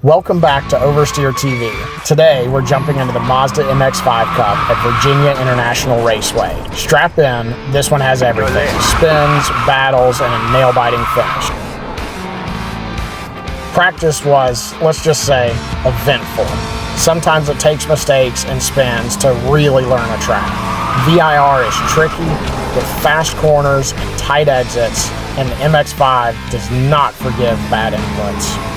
Welcome back to Oversteer TV. Today, we're jumping into the Mazda MX-5 Cup at Virginia International Raceway. Strap in, this one has everything. Spins, battles, and a nail-biting finish. Practice was, let's just say, eventful. Sometimes it takes mistakes and spins to really learn a track. VIR is tricky, with fast corners and tight exits, and the MX-5 does not forgive bad inputs.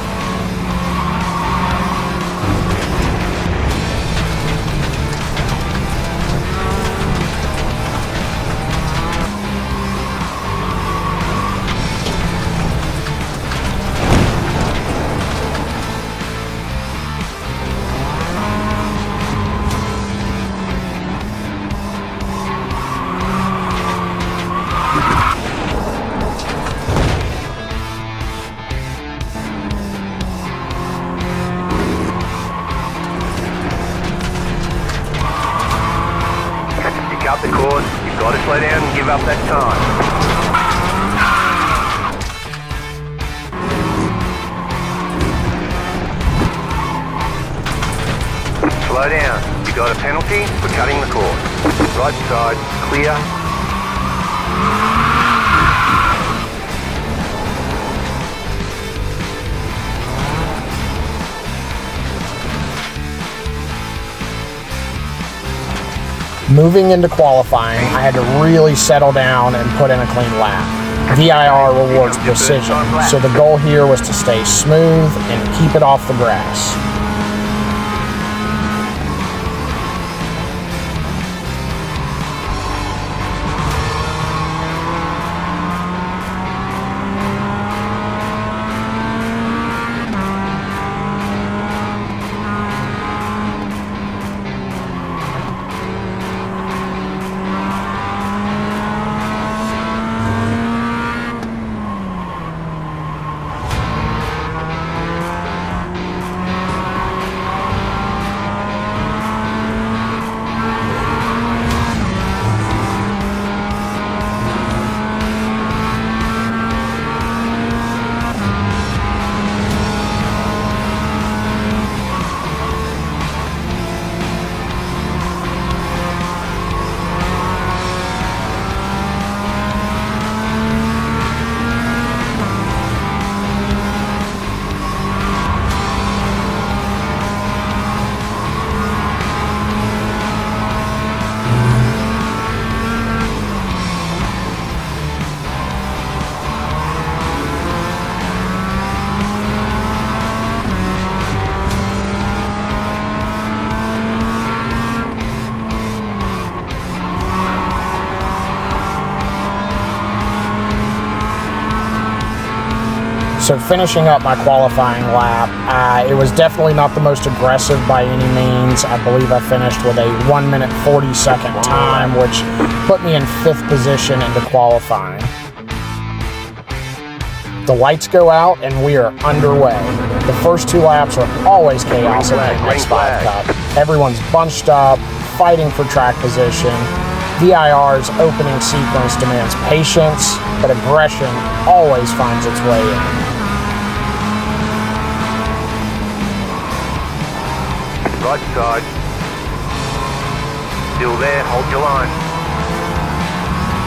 Up the course, you've got to slow down and give up that time. Slow down, you've got a penalty for cutting the course. Right side, clear. Moving into qualifying, I had to really settle down and put in a clean lap. VIR rewards precision, so the goal here was to stay smooth and keep it off the grass. So finishing up my qualifying lap, it was definitely not the most aggressive by any means. I believe I finished with a 1 minute 40-second time, which put me in 5th position into qualifying. The lights go out and we are underway. The first 2 laps are always chaos in the MX-5 Cup. Everyone's bunched up, fighting for track position. VIR's opening sequence demands patience, but aggression always finds its way in. Right side. Still there, hold your line.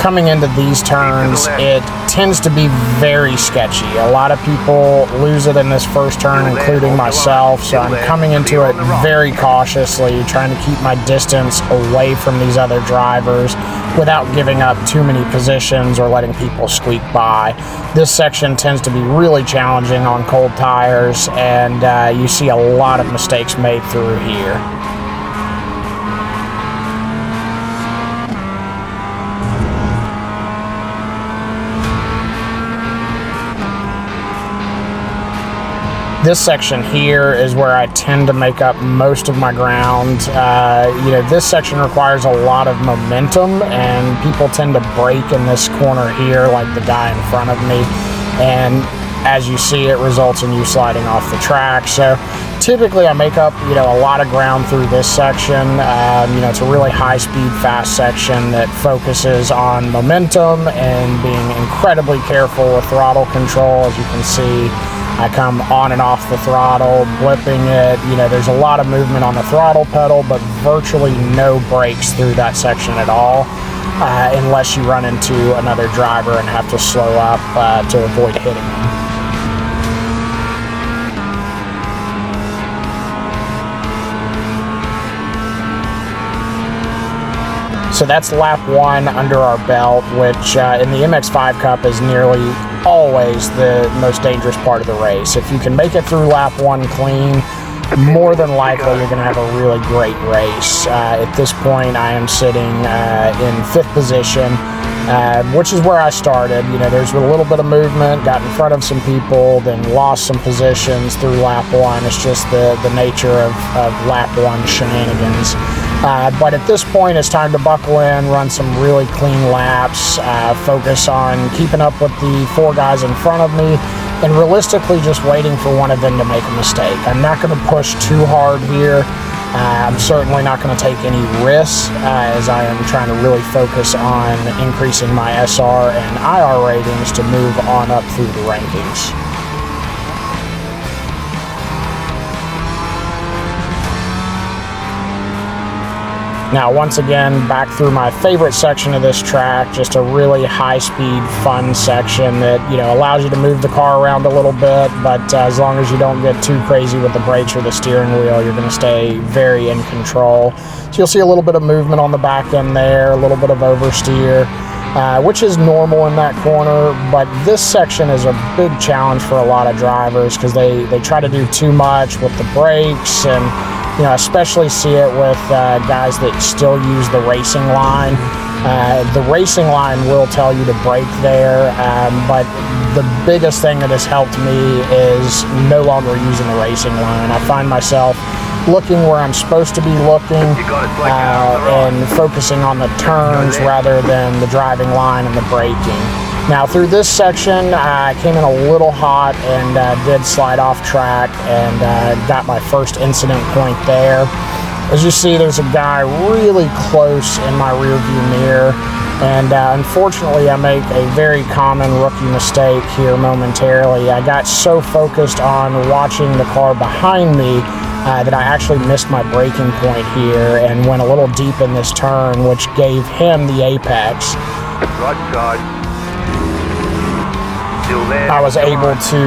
Coming into these turns, it tends to be very sketchy. A lot of people lose it in this first turn, including myself, so I'm coming into it very cautiously, trying to keep my distance away from these other drivers without giving up too many positions or letting people squeak by. This section tends to be really challenging on cold tires, and you see a lot of mistakes made through here. This section here is where I tend to make up most of my ground. This section requires a lot of momentum, and people tend to brake in this corner here, like the guy in front of me. And as you see, it results in you sliding off the track. So typically I make up, a lot of ground through this section. It's a really high-speed, fast section that focuses on momentum and being incredibly careful with throttle control, as you can see. I come on and off the throttle, blipping it. You know, there's a lot of movement on the throttle pedal, but virtually no brakes through that section at all, unless you run into another driver and have to slow up to avoid hitting them. So that's lap 1 under our belt, which in the MX-5 Cup is nearly always the most dangerous part of the race. If you can make it through lap 1 clean, more than likely you're going to have a really great race. At this point, I am sitting in 5th position, which is where I started. You know, there's a little bit of movement, got in front of some people, then lost some positions through lap 1. It's just the nature of lap 1 shenanigans. But at this point, it's time to buckle in, run some really clean laps, focus on keeping up with the 4 guys in front of me, and realistically just waiting for one of them to make a mistake. I'm not going to push too hard here. I'm certainly not going to take any risks, as I am trying to really focus on increasing my SR and IR ratings to move on up through the rankings. Now, once again, back through my favorite section of this track, just a really high-speed, fun section that, you know, allows you to move the car around a little bit, but as long as you don't get too crazy with the brakes or the steering wheel, you're going to stay very in control. So you'll see a little bit of movement on the back end there, a little bit of oversteer, which is normal in that corner, but this section is a big challenge for a lot of drivers because they try to do too much with the brakes, and you know, especially see it with guys that still use the racing line. The racing line will tell you to brake there, but the biggest thing that has helped me is no longer using the racing line. I find myself looking where I'm supposed to be looking and focusing on the turns rather than the driving line and the braking. Now through this section, I came in a little hot and did slide off track and got my first incident point there. As you see, there's a guy really close in my rear view mirror, and unfortunately I make a very common rookie mistake here momentarily. I got so focused on watching the car behind me that I actually missed my braking point here and went a little deep in this turn, which gave him the apex. Right side. I was able to,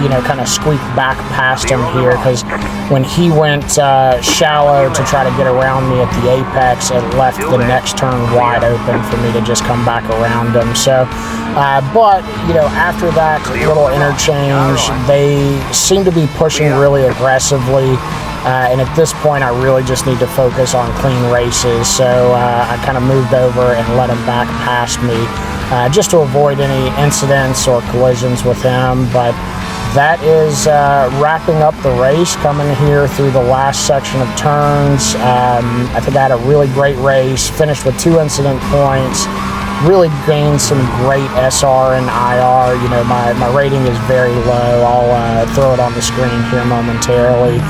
you know, kind of squeak back past him here because when he went shallow to try to get around me at the apex, it left the next turn wide open for me to just come back around him. So, but, you know, after that little interchange, they seem to be pushing really aggressively. And at this point, I really just need to focus on clean races. So I kind of moved over and let him back past me just to avoid any incidents or collisions with him. But that is wrapping up the race, coming here through the last section of turns. I think I had a really great race, finished with 2 incident points, really gained some great SR and IR. You know, my rating is very low. I'll throw it on the screen here momentarily.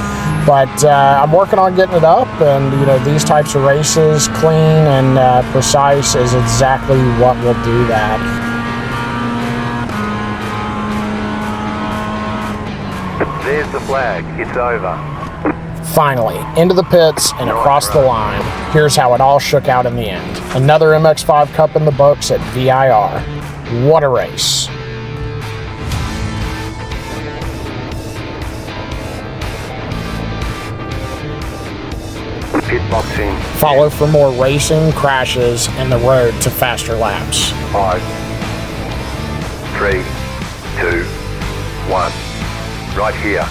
But I'm working on getting it up, and you know, these types of races, clean and precise, is exactly what will do that. There's the flag. It's over. Finally, into the pits and across the line. Here's how it all shook out in the end. Another MX-5 Cup in the books at VIR. What a race. Pit boxing. Follow for more racing, crashes, and the road to faster laps. 5, 3, 2, 1. Right here.